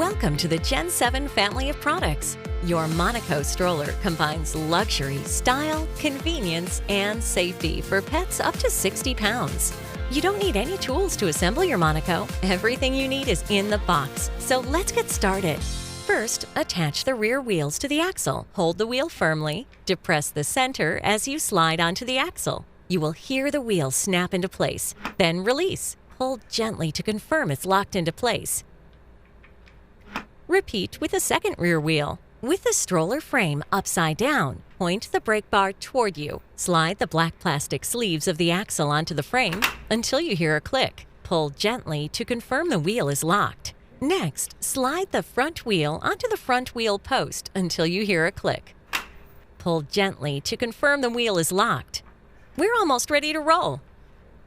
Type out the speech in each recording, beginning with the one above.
Welcome to the Gen 7 family of products. Your Monaco stroller combines luxury, style, convenience, and safety for pets up to 60 pounds. You don't need any tools to assemble your Monaco. Everything you need is in the box. So let's get started. First, attach the rear wheels to the axle. Hold the wheel firmly. Depress the center as you slide onto the axle. You will hear the wheel snap into place. Then release. Pull gently to confirm it's locked into place. Repeat with the second rear wheel. With the stroller frame upside down, point the brake bar toward you. Slide the black plastic sleeves of the axle onto the frame until you hear a click. Pull gently to confirm the wheel is locked. Next, slide the front wheel onto the front wheel post until you hear a click. Pull gently to confirm the wheel is locked. We're almost ready to roll.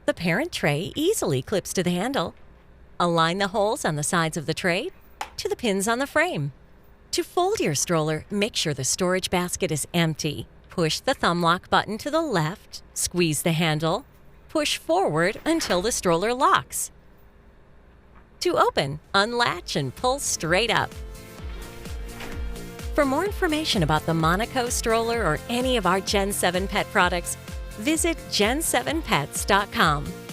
The parent tray easily clips to the handle. Align the holes on the sides of the tray to the pins on the frame. To fold your stroller, make sure the storage basket is empty. Push the thumb lock button to the left, squeeze the handle, push forward until the stroller locks. To open, unlatch and pull straight up. For more information about the Monaco stroller or any of our Gen 7 pet products, visit gen7pets.com.